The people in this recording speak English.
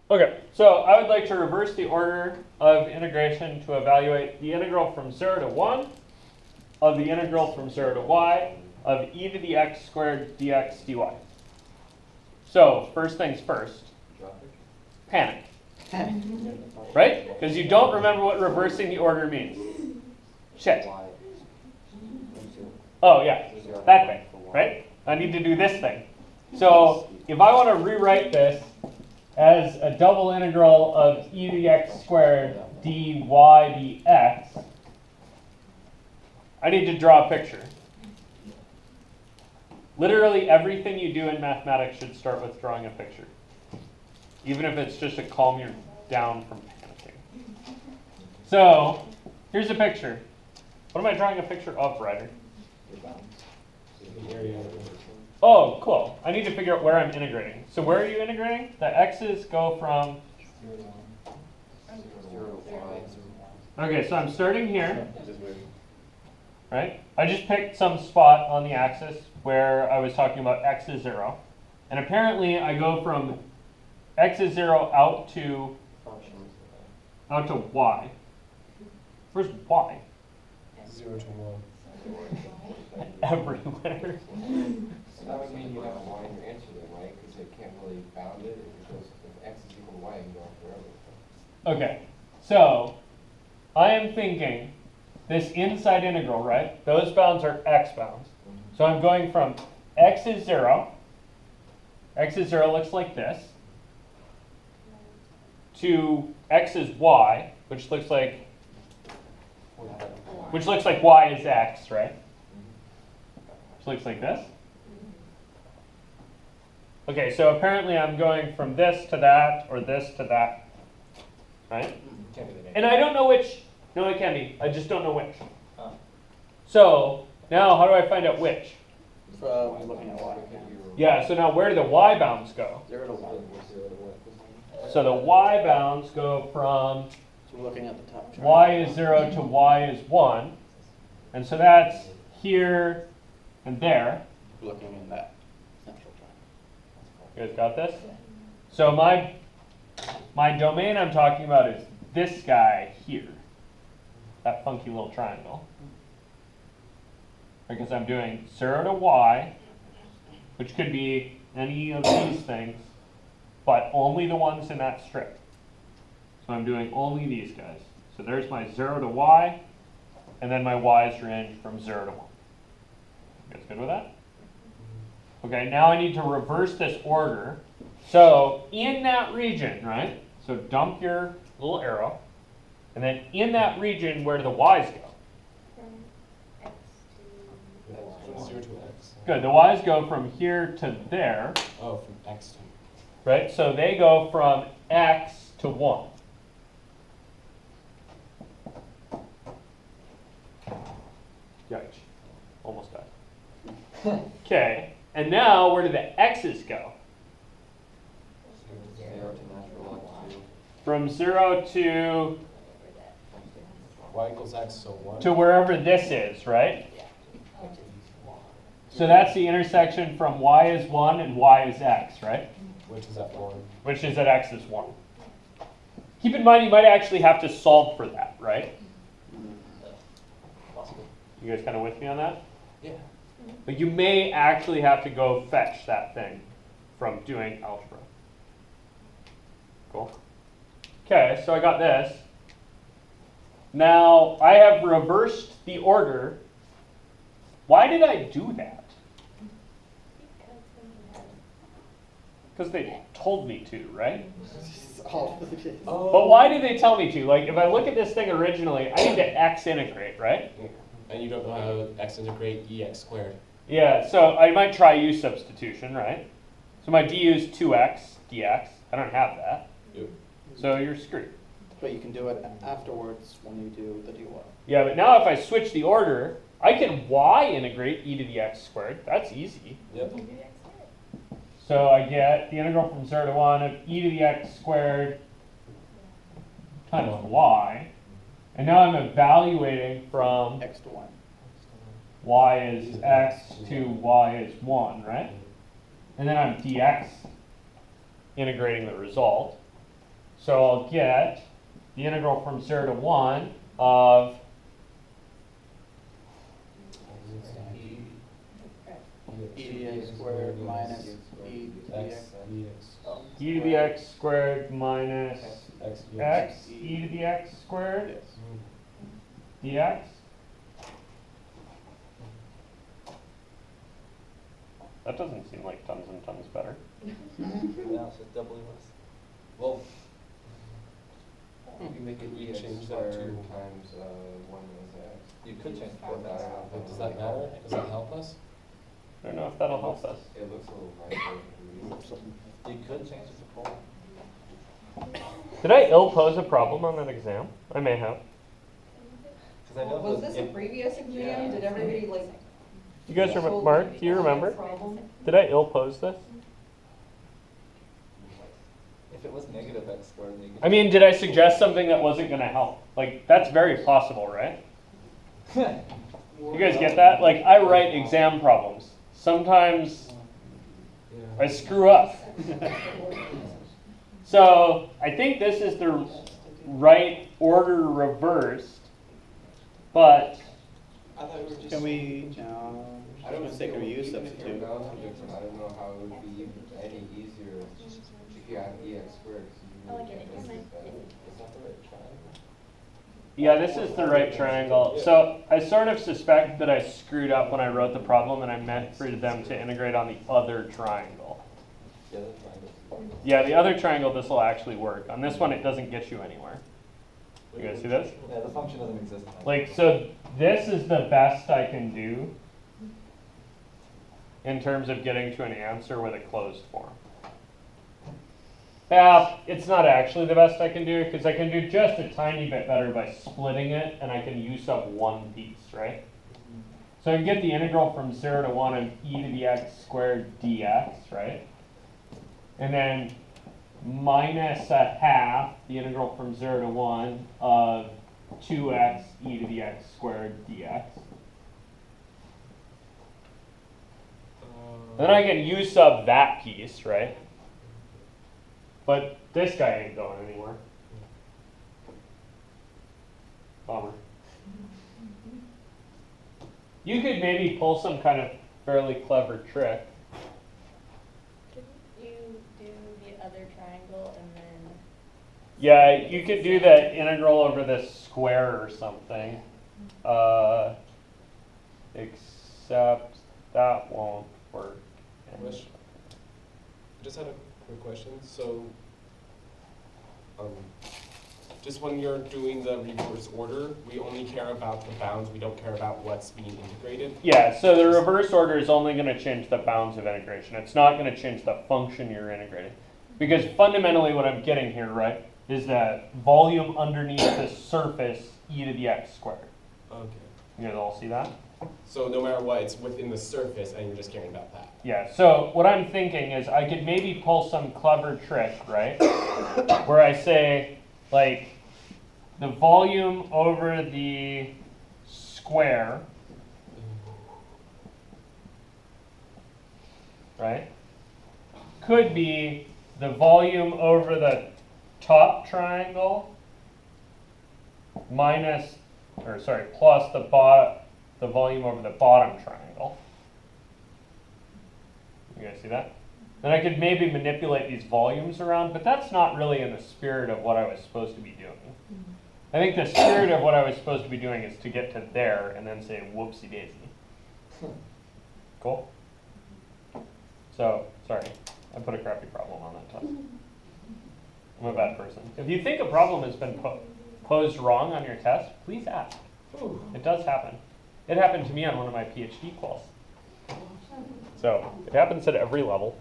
Okay, so I would like to reverse the order of integration to evaluate the integral from 0 to 1 of the integral from 0 to y of e to the x squared dx dy. So first things first, panic. Right? Because you don't remember what reversing the order means. Shit. Oh yeah, that thing, right? I need to do this thing. So if I want to rewrite this as a double integral of e to the x squared dy dx, I need to draw a picture. Literally everything you do in mathematics should start with drawing a picture. Even if it's just to calm you down from panicking. So, here's a picture. What am I drawing a picture of, Ryder? Oh, cool. I need to figure out where I'm integrating. So where are you integrating? The x's go from... Okay, so I'm starting here. Right? I just picked some spot on the axis where I was talking about x is 0. And apparently I go from x is 0 out to y. Where's y? 0 to 1. Everywhere. So that would mean you have a y in your answer then, right? Because they can't really bound it. Because if x is equal to y, you can go forever. Okay, so I am thinking this inside integral, right? Those bounds are x bounds. So I'm going from x is 0. X is 0 looks like this. To x is y, which looks like y is x, right? Which looks like this. Okay, so apparently I'm going from this to that, or this to that, right? And I don't know which. No, it can be. I just don't know which. So now, how do I find out which? From looking at y. Yeah, so now where do the y bounds go? 0 to 1. So the y bounds go from So we're looking at the top chart. y is 0 to y is 1. And so that's here and there. We're looking in that central triangle. You guys got this? So my domain I'm talking about is this guy here. That funky little triangle. Because I'm doing 0 to y, which could be any of these things, but only the ones in that strip. So I'm doing only these guys. So there's my 0 to y, and then my y's range from 0 to 1. You guys good with that? Okay, now I need to reverse this order. So in that region, right? So dump your little arrow. And then in that region, where do the y's go? From 0 to x. Good, the y's go from here to there. Oh, from x to. Right, so they go from x to 1. Yikes, almost died. Okay, and now where do the x's go? 0 to natural log 2. From 0 to Y equals x, so 1. to wherever this is, right? So that's the intersection from y is 1 and y is x, right? Which is at 1. Which is at x is 1. Keep in mind you might actually have to solve for that, right? You guys kind of with me on that? Yeah. But you may actually have to go fetch that thing from doing algebra. Cool. Okay, so I got this. Now I have reversed the order. Why did I do that? Because they told me to, right? All of the case. Oh. But why did they tell me to? Like, if I look at this thing originally, I need to x integrate, right? And you don't know how x integrate ex squared. Yeah, so I might try u substitution, right? So my du is 2x dx. I don't have that. Yep. So you're screwed. But you can do it afterwards when you do the dy. Yeah, but now if I switch the order, I can y integrate e to the x squared. That's easy. Yep. So I get the integral from 0 to 1 of e to the x squared times y. And now I'm evaluating from X to 1. y is x to y is 1, right? And then I'm dx integrating the result. So I'll get the integral from 0 to 1 of E to the x squared minus e to the X x. dx. Oh, e to the x squared minus X dx. x e to the x squared yes. dx. That doesn't seem like tons and tons better. Yeah, so doubly less. Well, You can make it We EX change that squared to- times 1 minus x. You could change But that. I don't know if but does that'll that matter? Does that help us? I don't know if that'll help us. It looks a little nicer to me. You could change it to pole. Did I ill pose a problem on that exam? I may have. Because I know Was this a previous exam? Did everybody like? You guys remember? told Mark, do you on that remember? problem? Did I ill pose this? if it was negative x squared, then you could. I mean, did I suggest something that wasn't going to help? Like, that's very possible, right? You guys get that? Like, I write exam problems. Sometimes I screw up. So, I think this is the right order reversed, but I thought we were just. Can we, I don't let's take a know, U even if your substitute. bounds were different, I don't know how it would be any easier if you had EX squared, because you really can't visit that. Is that the right triangle? yeah, this is the right triangle. So, I sort of suspect that I screwed up when I wrote the problem and I meant for them to integrate on the other triangle. Yeah, that's fine. Yeah, the other triangle, this will actually work. On this one, it doesn't get you anywhere. You guys see this? Yeah, the function doesn't exist. Like, so this is the best I can do in terms of getting to an answer with a closed form. Yeah, it's not actually the best I can do because I can do just a tiny bit better by splitting it and I can use up one piece, right? So I can get the integral from 0 to 1 of e to the x squared dx, right? And then minus a half the integral from 0 to 1 of 2x e to the x squared dx. Then I can u sub that piece, right? But this guy ain't going anywhere. Bummer. You could maybe pull some kind of fairly clever trick. Couldn't you do the other triangle and then? Yeah, you could do the integral over this square or something. Except that won't work. Question. I just had a quick question. So, just when you're doing the reverse order, we only care about the bounds. We don't care about what's being integrated. Yeah, so the reverse order is only going to change the bounds of integration. It's not going to change the function you're integrating. Because fundamentally what I'm getting here, right, is that volume underneath the surface e to the x squared. Okay. You guys all see that? So no matter what, it's within the surface, and you're just caring about that. Yeah, so what I'm thinking is I could maybe pull some clever trick, right, where I say, like, the volume over the square, right, could be the volume over the top triangle minus, or sorry, plus the volume over the bottom triangle. You guys see that? Then I could maybe manipulate these volumes around, but that's not really in the spirit of what I was supposed to be doing. I think the spirit of what I was supposed to be doing is to get to there and then say whoopsie daisy. Cool? So, sorry, I put a crappy problem on that test. I'm a bad person. If you think a problem has been posed wrong on your test, please ask. It does happen. It happened to me on one of my PhD quals. So, it happens at every level.